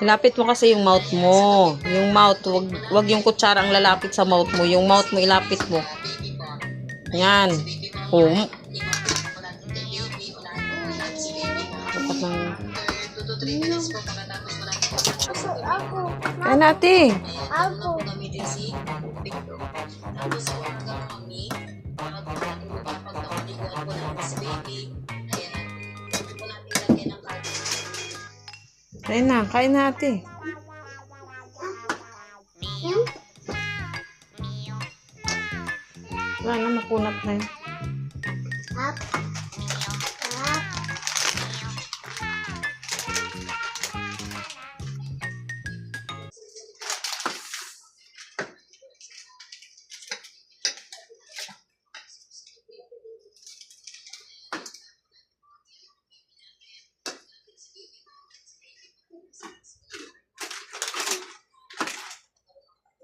Ilapit mo kasi yung mouth mo. Yung mouth, wag yung kutsara ang lalapit sa mouth mo. Yung mouth mo, ilapit mo. Yan. Oh. Dapat ng... Kaya natin. Kain natin. Wala na, makunat na yun.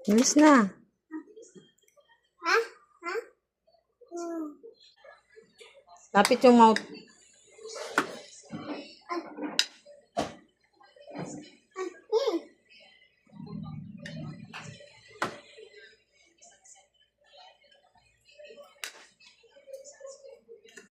Bilis na. Lapit yung mouth.